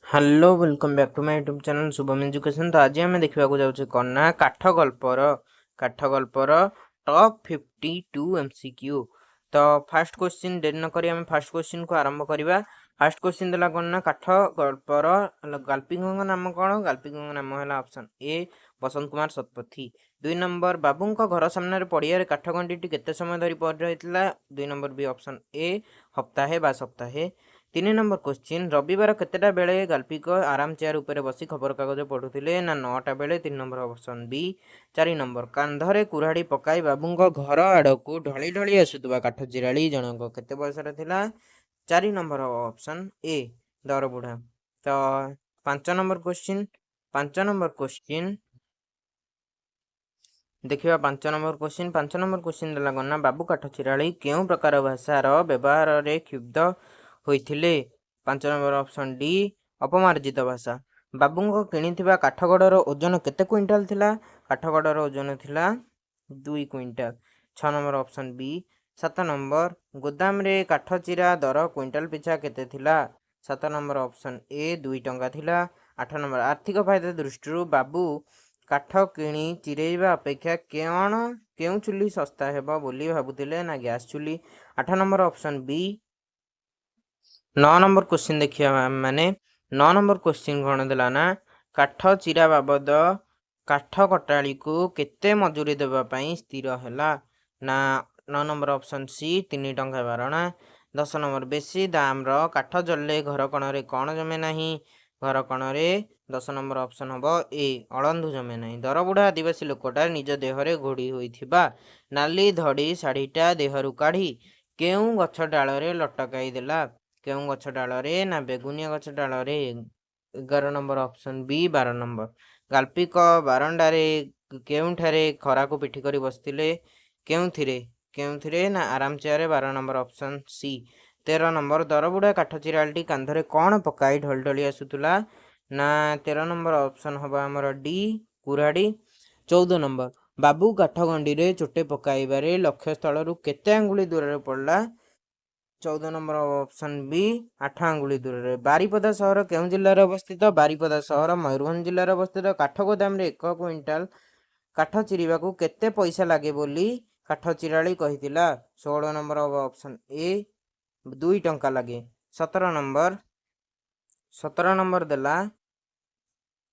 Hello welcome back to my YouTube channel Shubham education. तो आज आम देखा जाऊँ कौन ना काठ गल्पर टॉप 52 एमसीक्यू। तो फास्ट क्वेश्चन डेरी न करी आम फास्ट क्वेश्चन को आरंभ करवा। फास्ट क्वेश्चन देला कौन ना काठ गल्पर गाल्पिकों नाम कौन? गाल्पिकों नाम है option A Basant Kumar Satpathy. 2 number बाबू घर सामने पड़िया काठ गंडी केते समय धरी पड़ रही? 2 नंबर बी ऑप्शन ए हप्ताहे बा सप्ताहे। 3 नंबर क्वेश्चन रविवार केतेटा बेले गाल्पिक आराम चेयर उपरे बसी खबर कागज पढ़ुले? ना 9टा बेले। 3 नंबर ऑप्शन बी। 4 नंबर कांधरे कुराड़ी पकाई बाबूंग घर आड़कू ढली ढली आसुवा काठ चिराड़ी जनक केते बयसर थिला? 4 नंबर ऑप्शन ए दरबुढ़ा। तो 5 नंबर क्वेश्चन 5 नंबर क्वेश्चन देखिए 5 नंबर क्वेश्चन देला गना बाबू काठ चिराड़ी केउं प्रकार भाषार व्यवहार रे क्षुब्ध होइथिले? 5 नंबर ऑप्शन डी अपमार्जित भाषा। बाबूंग किणिथिबा काठगड़र ओजन केते क्विंटाल थिला? काठगड़र ओजन थिला 2 quintal. 6 number option B. 7 number गोदाम रे काठ चिरा दर क्विंटाल पिछा केते थिला? 7 नंबर ऑप्शन ए 2 टंका थिला। 8 नंबर आर्थिक फायदा दृष्टि बाबू काठ किणी चिरेଇବା अपेक्षा केउं चुली सस्ता हेबा बोली भाबुतिले? ना गैस चुली। 8 number option B. 9 number question देखिए माने 9 नंबर क्वेश्चन कौन देला ना काठ चिरा बाबद काठ कटाड़ी को केते मजूरी देवा पई स्थिर हैला? ना 9 नंबर ऑप्शन सी 3 टंका 12 आना। 10 नंबर बेसी दाम रो काठ जल्ले घर कणरे कौन जमे नहीं? घर कणरे 10 नंबर ऑप्शन हम ए अड़ंधु जमे नहीं। दरबुढ़ा आदिवासी लोकटा निज देहरे घोड़ी होइथिबा नाली धड़ी शाढ़ीटा देहरु काढ़ी केउं गछ डालरे लटकाई देला? केउं गछ डालरे? ना बेगुनिया गछ डालरे। 11 नंबर ऑप्शन बी 12 नंबर गाल्पिक बारंडारे केउंठारे खरा को पिठी करी बसतिले? केउंथिरे ना आराम chair. 12 number option C. 13 number दरबुढ़ा काठ चिरालटी कांधरे कौन पकाई ढल ढली आसुतुला? ना 13 नंबर ऑप्शन हम आमर डी कुराड़ी। 14 नंबर बाबू काठ गंडी रे चोटे पकाइबारे लक्ष्य स्थल रु केते आंगुली दूर पड़ला? 14 नंबर ऑप्शन बी 8 आंगुली दूर रे। बारिपदा सहर केउं जिल्ला रे अवस्थित? बारिपदा सहर मयूरभंज जिल्ला रे अवस्थित। काठ गोदाम रे 1 क्विंटाल काठ चिरिबाकू केते पैसा लागे बोली काठ चिराली कहितिला? 16 नंबर ऑप्शन ए 2 टंका लागे। 17 नंबर देला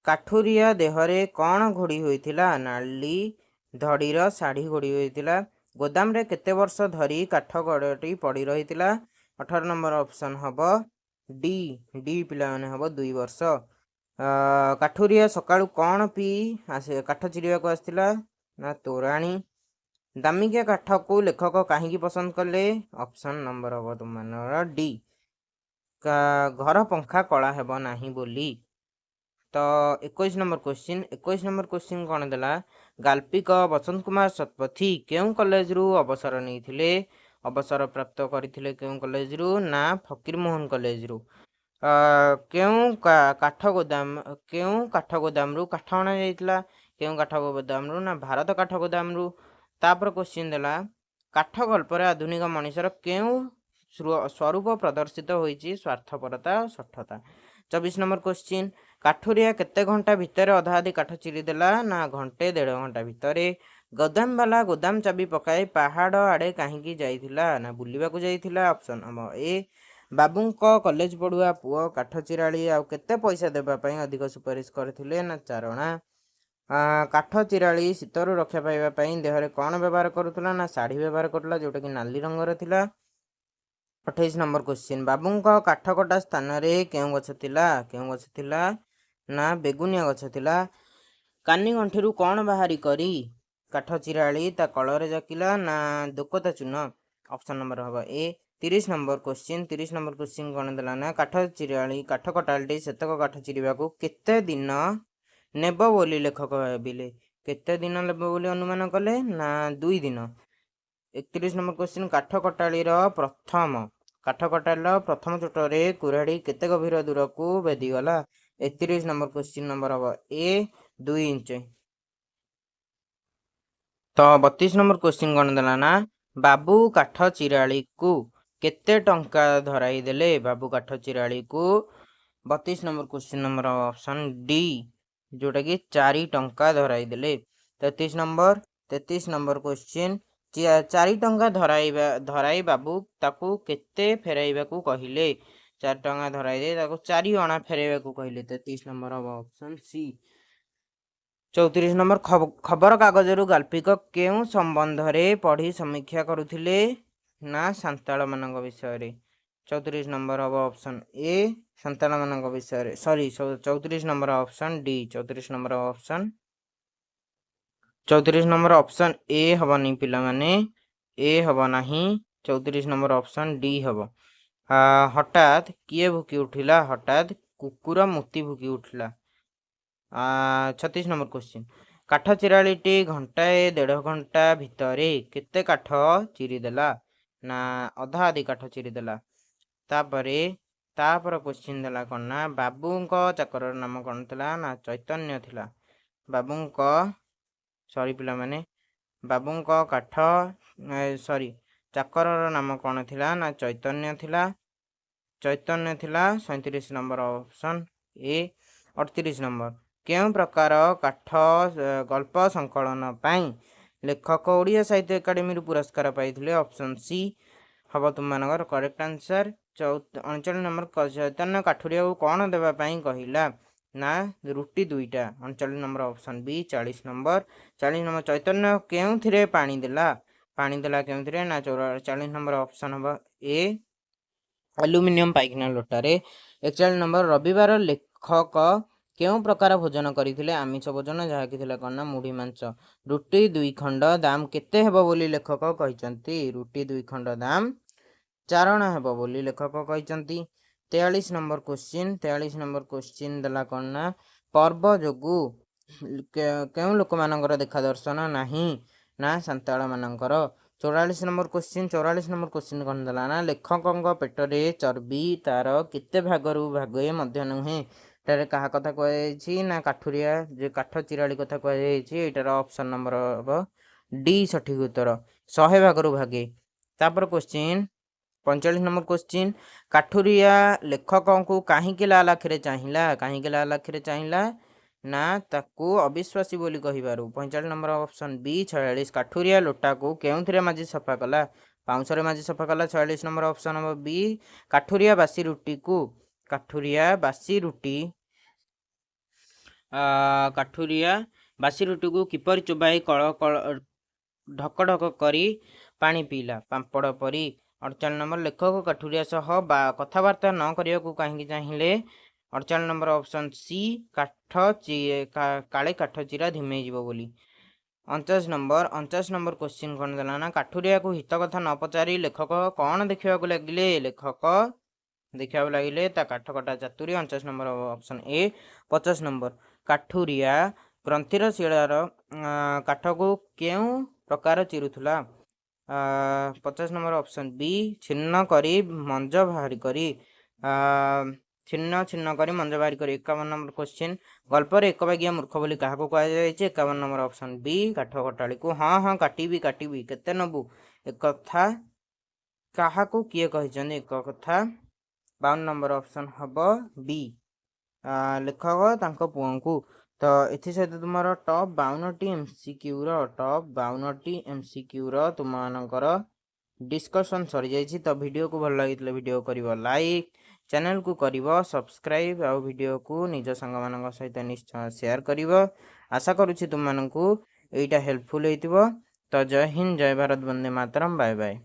काठुरिया देहरे कौन घोड़ी होइथिला? नाली धड़ीर शाढ़ी घोड़ी होइथिला। गोदाम रे केते वर्ष धरी काठ गड़टी पड़ी रहिथिला? 18 नंबर ऑप्शन हब डी पिला माने हब 2 वर्ष। काठुरिया सकाळू कौन पी आसे काठ चिरिबा को आस्थिला? ना तोराणी। दामिकिया काठ को लेखक काहींकी पसंद कले? ऑप्शन नंबर हब तुमनर डी घर पंखा कला हेब नाही बोली। तो 21 नंबर क्वेश्चन कौन देला गाल्पिक बसंत कुमार शतपथी केउं कॉलेज रु अवसर नहीं अवसर प्राप्त करथिले केउं कॉलेज रु? ना फकीर मोहन कॉलेज रु। केउं काठ गोदाम रु काठ अणा जाइतला? केउं काठ गोदाम रु? ना भारत काठ गोदाम रु। तापर क्वेश्चन देला काठ गल्पर आधुनिक मनीषर केउं स्वरूप प्रदर्शित होइछि? स्वार्थपरता सठता। 24 नंबर क्वेश्चन काठुरिया केते घंटा भितर अधा अधि काठ चिरी देला? ना घंटे 1.5 घंटा भितर। गोदाम वाला गोदाम चाबी पकाई पहाड़ आड़े कहीं जाइथिला? ना बुलिबा को जाइथिला? ऑप्शन हम ए बाबूंको कॉलेज पढ़ुआ पुओ काठ चिराली आउ केते पैसा देबा पई अधिक सुपारिश करथिले? ना 4 अणा। काठ चिराली शीतरु रक्षा पाइबा पई देहरे कौन व्यवहार करुथला? ना शाढ़ी व्यवहार करथला जोटा कि नाली रंगर थिला। 28 नंबर क्वेश्चन बाबूंको काठ कटा स्थान रे केउं गछ थिला? ना बेगुनिया गछ थिला। कानी गंठीरू कौन बाहरी करी काठ चिराली ता कलरे जाकिला? ना दोकता चून। ऑप्शन नंबर हबा ए। 30 नंबर क्वेश्चन कौन देला ना काठ चिराली काठ कटालटी सेतक काठ चिरिबाकू केते दिन नेब बोली लेखक भाबिले? केते दिन नेब बोली अनुमान कले? ना 2 दिन। 31 नंबर क्वेश्चन काठ कटालीर प्रथम चोटरे कुराड़ी केते गभीर दूर को बेदी गला? 31 नंबर क्वेश्चन नंबर हम ए 2 इंच। तो 32 नंबर क्वेश्चन कौन देला ना बाबू काठ चिराली को केते टंका धराई देले? बाबू काठ चिराली को 32 number question number option D जोटा कि 4 टंका धराई देले। 33 नंबर क्वेश्चन 4 टंका धराई बाबू ताकू केते फेराइबाकू कहिले। 4 टंका धराई दे ताकू 4 अणा फेराइबाकू कहिले। 33 नंबर हम ऑप्शन सी। 34 नंबर खबर कागजरू गाल्पिक केउ संबंध रे पढ़ी समीक्षा करुथिले ना सांताल मानक विषय रे। 34 नंबर हम ऑप्शन ए सांताल मानक विषय रे sorry 34 number option D. 34 number option 34 number option A हबनी पिला माने ए हब नाही। 34 नंबर ऑप्शन डी हब। हठात किए भूकी उठिला। हठात कुकुर मुती भूकी उठिला। 36 नंबर क्वेश्चन काठ चिरालीटी घंटाए 1.5 घंटा भितरे केते काठ चिरीदेला ना अधा आधी काठ चिरीदेला। तापरे क्वेश्चन देला कौन ना बाबूंको चाकर नाम कौन थिला ना चैतन्य थिला। बाबूंको सॉरी पिला माने बाबूंको काठ सॉरी चाकर नाम कौन थिला ना चैतन्य थिला। 37 नंबर ऑप्शन ए। 38 नंबर केउं प्रकार काठ गल्प संकलन पाई लेखक ओडिया साहित्य एकाडेमी पुरस्कार पाइथिले। ऑप्शन सी हम तुम मानकर करेक्ट आंसर। 39 नंबर चैतन्य काठुरिया को कौन देवा पाई कहिला ना रुटी 2टा। 39 नंबर ऑप्शन बी। 40 नंबर चैतन्य केउं थिरे पानी देला केउं थिरे ना 40 नंबर ऑप्शन हम ए एल्युमिनियम पाइखना लोटारे। 41 नंबर रविवार लेखक केउं प्रकार भोजन करथिले आमिष भोजन जहाँकि थिला कौन ना मुढ़ी मांस। रुटी 2 खंड दाम केते हेबो बोली लेखक कहिसंती। रुटी 2 खंड दाम 4 अणा हेबो बोली लेखक कहिसंती। 43 नंबर क्वेश्चन देला कौन ना पर्व जोगु केउं लोक मानकर देखा दर्शन नाही ना सांताल मानकर। 44 नंबर क्वेश्चन कौन देला ना लेखक पेटरे चर्बी तार केते भागरू भागे मध्य नुहे। एटारे कहा कथा कह ना काठुरिया जे काठ चिराली कथा कह ऑप्शन नंबर हम डी सठिक उत्तर 100 भागरू भागे। तापर क्वेश्चन 45 नंबर क्वेश्चन काठुरिया लेखक को कहीं लाल आखिरे चाहिला ना ताकू अविश्वासी बोली कहिबारु। 45 नंबर ऑप्शन बी। 46 काठुरिया लोटा को केउंथिरे माजी सफा कला पाउंसरे माजी सफा कला। 46 नंबर ऑप्शन नंबर बी। काठुरिया बासी रुटी को किपर चुबाई ढक ढक करी पानी पीला पांपड़ परी। 48 नंबर लेखक काठुरिया सह कथबार्ता न करिया को कहीं चाहिए। 48 नंबर ऑप्शन सी काले काठ चिरा धिमे जीव बोली। 49 नंबर क्वेश्चन कौन देला ना काठुरिया को हित कथा न पचारि लेखक कौन देखा लगिले। लेखक देखा लगिले ता काठ कटा चातुरी। 49 नंबर ऑप्शन ए। 50 नंबर काठुरिया ग्रंथिर शिलार काठ को केउं प्रकार चिरुथुला। 50 नंबर ऑप्शन बी छिन्न करी मंज बाहरी करी छिन्न करी मंज बाहरी करी। 51 नंबर क्वेश्चन गल्पर एक बागिया मूर्ख बोली क्या कहुई। 51 नंबर ऑप्शन बी काठ कटाड़ी को हाँ काटिबी केते नबू एक कथा क्या किए कही एक कथा। 52 नंबर ऑप्शन हम बी लेखक तांको पुओं को। तो एथि सहित तुम टॉप 52टी एमसीक्यू तुम मानकर डिस्कशन सरी जाइए। तो वीडियो को भल लगी वीडियो करिवो लाइक चैनल को करिवो सब्सक्राइब आ वीडियो को निज संग मान सहित निश्चय शेयर करिवो। आशा करुछि तुम मानकू एटा हेल्पफुल हेतिबो। तो जय हिंद जय भारत वंदे मातरम बाय बाय।